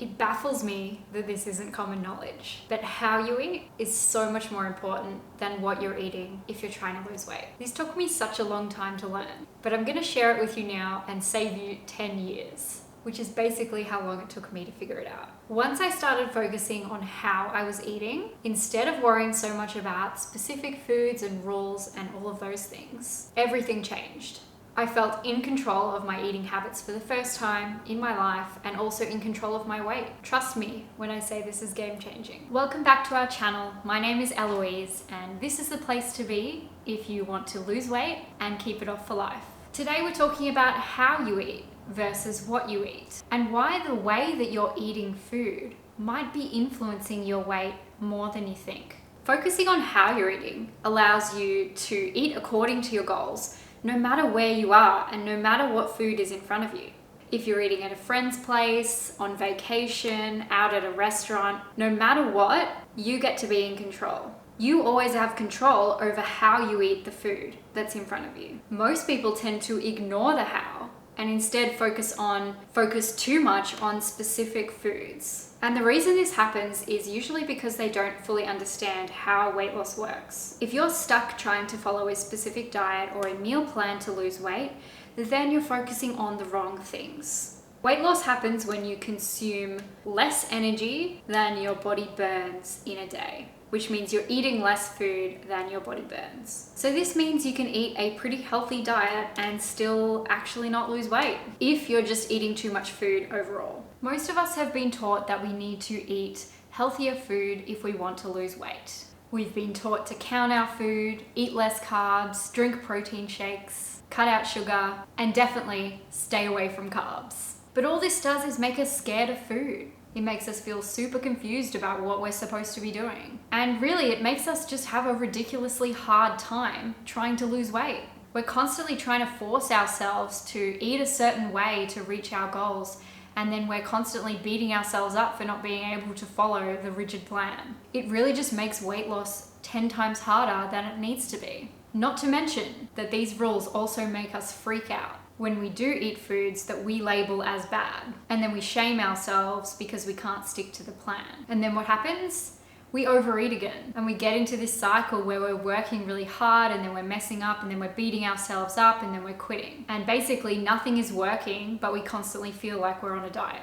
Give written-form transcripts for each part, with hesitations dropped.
It baffles me that this isn't common knowledge, but how you eat is so much more important than what you're eating if you're trying to lose weight. This took me such a long time to learn, but I'm gonna share it with you now and save you 10 years, which is basically how long it took me to figure it out. Once I started focusing on how I was eating, instead of worrying so much about specific foods and rules and all of those things, everything changed. I felt in control of my eating habits for the first time in my life and also in control of my weight. Trust me when I say this is game changing. Welcome back to our channel. My name is Eloise and this is the place to be if you want to lose weight and keep it off for life. Today we're talking about how you eat versus what you eat and why the way that you're eating food might be influencing your weight more than you think. Focusing on how you're eating allows you to eat according to your goals, no matter where you are and no matter what food is in front of you. If you're eating at a friend's place, on vacation, out at a restaurant, no matter what, you get to be in control. You always have control over how you eat the food that's in front of you. Most people tend to ignore the how and instead focus too much on specific foods. And the reason this happens is usually because they don't fully understand how weight loss works. If you're stuck trying to follow a specific diet or a meal plan to lose weight, then you're focusing on the wrong things. Weight loss happens when you consume less energy than your body burns in a day, which means you're eating less food than your body burns. So this means you can eat a pretty healthy diet and still actually not lose weight if you're just eating too much food overall. Most of us have been taught that we need to eat healthier food if we want to lose weight. We've been taught to count our food, eat less carbs, drink protein shakes, cut out sugar, and definitely stay away from carbs. But all this does is make us scared of food. It makes us feel super confused about what we're supposed to be doing. And really, it makes us just have a ridiculously hard time trying to lose weight. We're constantly trying to force ourselves to eat a certain way to reach our goals, and then we're constantly beating ourselves up for not being able to follow the rigid plan. It really just makes weight loss 10 times harder than it needs to be. Not to mention that these rules also make us freak out when we do eat foods that we label as bad. And then we shame ourselves because we can't stick to the plan. And then what happens? We overeat again. And we get into this cycle where we're working really hard and then we're messing up and then we're beating ourselves up and then we're quitting. And basically nothing is working, but we constantly feel like we're on a diet.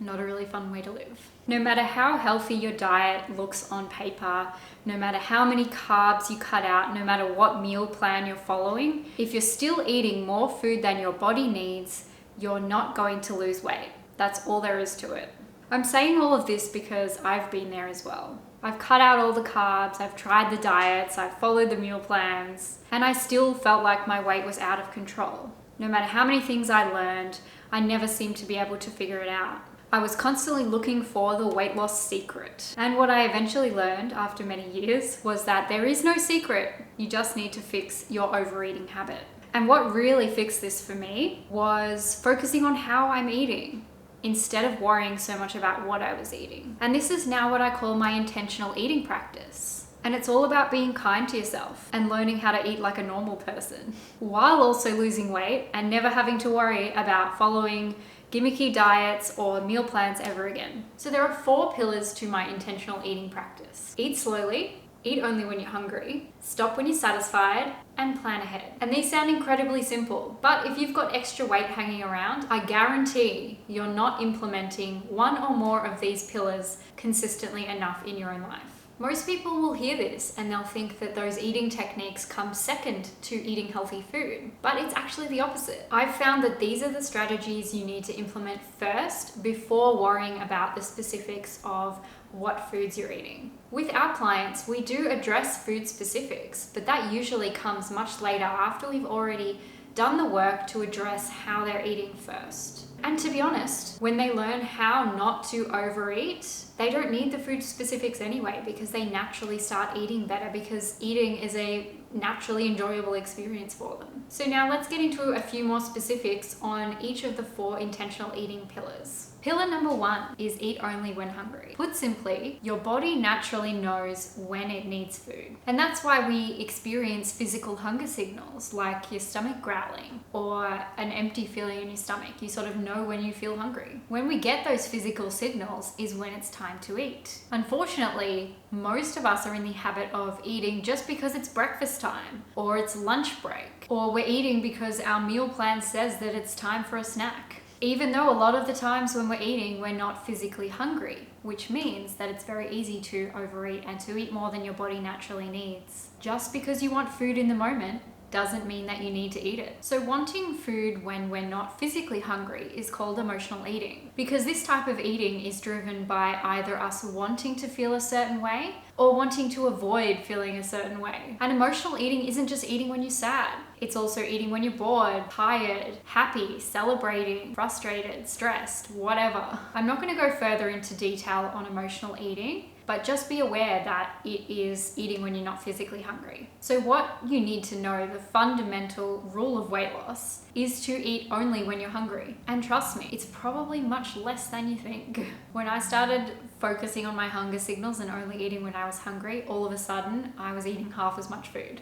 Not a really fun way to live. No matter how healthy your diet looks on paper, no matter how many carbs you cut out, no matter what meal plan you're following, if you're still eating more food than your body needs, you're not going to lose weight. That's all there is to it. I'm saying all of this because I've been there as well. I've cut out all the carbs, I've tried the diets, I've followed the meal plans, and I still felt like my weight was out of control. No matter how many things I learned, I never seemed to be able to figure it out. I was constantly looking for the weight loss secret. And what I eventually learned after many years was that there is no secret. You just need to fix your overeating habit. And what really fixed this for me was focusing on how I'm eating instead of worrying so much about what I was eating. And this is now what I call my intentional eating practice. And it's all about being kind to yourself and learning how to eat like a normal person while also losing weight and never having to worry about following gimmicky diets or meal plans ever again. So there are 4 pillars to my intentional eating practice. Eat slowly, eat only when you're hungry, stop when you're satisfied, and plan ahead. And these sound incredibly simple, but if you've got extra weight hanging around, I guarantee you're not implementing one or more of these pillars consistently enough in your own life. Most people will hear this and they'll think that those eating techniques come second to eating healthy food, but it's actually the opposite. I've found that these are the strategies you need to implement first before worrying about the specifics of what foods you're eating. With our clients, we do address food specifics, but that usually comes much later after we've already done the work to address how they're eating first. And to be honest, when they learn how not to overeat, they don't need the food specifics anyway because they naturally start eating better because eating is a naturally enjoyable experience for them. So now let's get into a few more specifics on each of the 4 intentional eating pillars. Pillar number 1 is eat only when hungry. Put simply, your body naturally knows when it needs food. And that's why we experience physical hunger signals like your stomach growling or an empty feeling in your stomach. You sort of know when you feel hungry. When we get those physical signals is when it's time to eat. Unfortunately, most of us are in the habit of eating just because it's breakfast time or it's lunch break, or we're eating because our meal plan says that it's time for a snack. Even though a lot of the times when we're eating, we're not physically hungry, which means that it's very easy to overeat and to eat more than your body naturally needs. Just because you want food in the moment doesn't mean that you need to eat it. So wanting food when we're not physically hungry is called emotional eating, because this type of eating is driven by either us wanting to feel a certain way or wanting to avoid feeling a certain way. And emotional eating isn't just eating when you're sad. It's also eating when you're bored, tired, happy, celebrating, frustrated, stressed, whatever. I'm not going to go further into detail on emotional eating, but just be aware that it is eating when you're not physically hungry. So what you need to know, the fundamental rule of weight loss, is to eat only when you're hungry. And trust me, it's probably much less than you think. When I started focusing on my hunger signals and only eating when I was hungry, all of a sudden I was eating half as much food.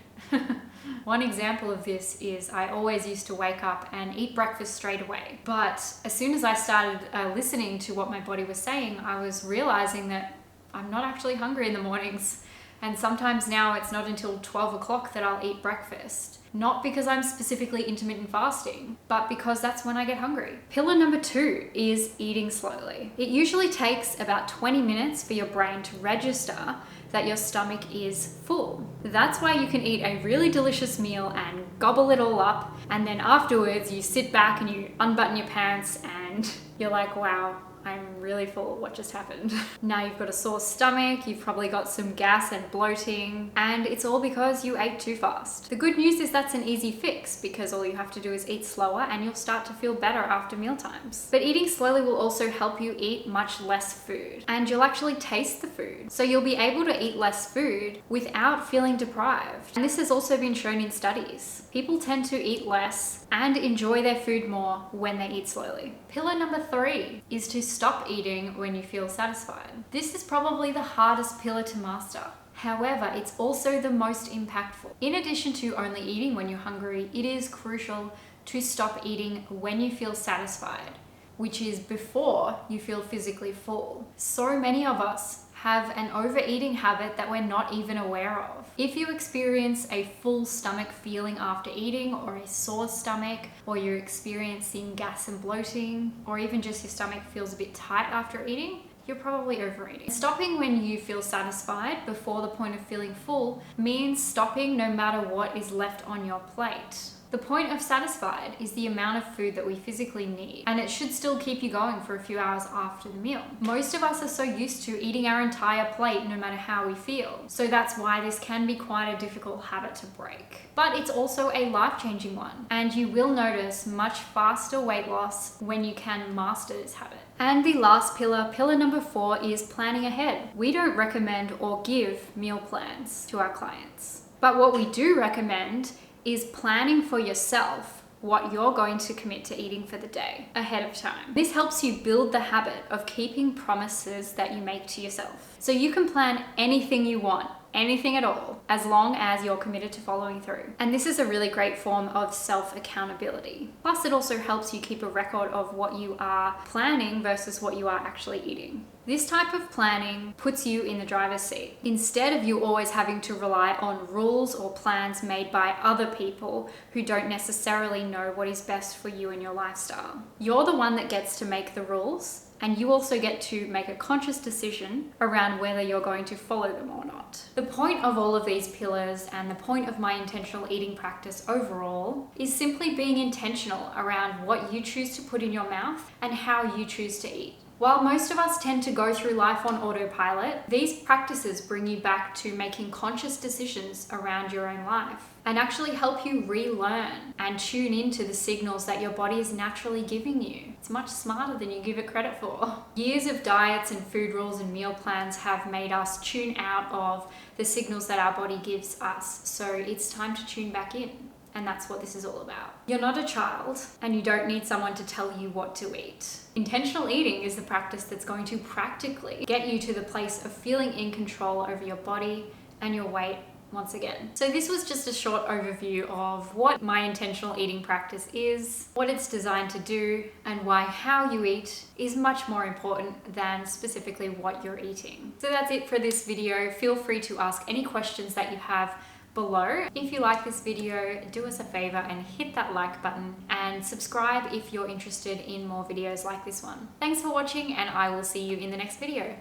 One example of this is I always used to wake up and eat breakfast straight away. But as soon as I started listening to what my body was saying, I was realizing that I'm not actually hungry in the mornings. And sometimes now it's not until 12 o'clock that I'll eat breakfast. Not because I'm specifically intermittent fasting, but because that's when I get hungry. Pillar number 2 is eating slowly. It usually takes about 20 minutes for your brain to register that your stomach is full. That's why you can eat a really delicious meal and gobble it all up, and then afterwards you sit back and you unbutton your pants and you're like, wow, I'm really full. What just happened? Now you've got a sore stomach, you've probably got some gas and bloating, and it's all because you ate too fast. The good news is that's an easy fix, because all you have to do is eat slower and you'll start to feel better after meal times. But eating slowly will also help you eat much less food, and you'll actually taste the food. So you'll be able to eat less food without feeling deprived. And this has also been shown in studies. People tend to eat less and enjoy their food more when they eat slowly. Pillar number 3 is to stop eating when you feel satisfied. This is probably the hardest pillar to master. However, it's also the most impactful. In addition to only eating when you're hungry, it is crucial to stop eating when you feel satisfied, which is before you feel physically full. So many of us have an overeating habit that we're not even aware of. If you experience a full stomach feeling after eating, or a sore stomach, or you're experiencing gas and bloating, or even just your stomach feels a bit tight after eating, you're probably overeating. Stopping when you feel satisfied before the point of feeling full means stopping no matter what is left on your plate. The point of satisfied is the amount of food that we physically need, and it should still keep you going for a few hours after the meal. Most of us are so used to eating our entire plate no matter how we feel, so that's why this can be quite a difficult habit to break. But it's also a life-changing one, and you will notice much faster weight loss when you can master this habit. And the last pillar, pillar number 4, is planning ahead. We don't recommend or give meal plans to our clients, but what we do recommend is planning for yourself what you're going to commit to eating for the day ahead of time. This helps you build the habit of keeping promises that you make to yourself. So you can plan anything you want, anything at all, as long as you're committed to following through. And this is a really great form of self-accountability. Plus, it also helps you keep a record of what you are planning versus what you are actually eating. This type of planning puts you in the driver's seat, instead of you always having to rely on rules or plans made by other people who don't necessarily know what is best for you and your lifestyle. You're the one that gets to make the rules, and you also get to make a conscious decision around whether you're going to follow them or not. The point of all of these pillars, and the point of my intentional eating practice overall, is simply being intentional around what you choose to put in your mouth and how you choose to eat. While most of us tend to go through life on autopilot, these practices bring you back to making conscious decisions around your own life and actually help you relearn and tune into the signals that your body is naturally giving you. It's much smarter than you give it credit for. Years of diets and food rules and meal plans have made us tune out of the signals that our body gives us, so it's time to tune back in. And that's what this is all about. You're not a child, and you don't need someone to tell you what to eat. Intentional eating is the practice that's going to practically get you to the place of feeling in control over your body and your weight once again. So this was just a short overview of what my intentional eating practice is, what it's designed to do, and why how you eat is much more important than specifically what you're eating. So that's it for this video. Feel free to ask any questions that you have below. If you like this video, do us a favor and hit that like button and subscribe if you're interested in more videos like this one. Thanks for watching, and I will see you in the next video.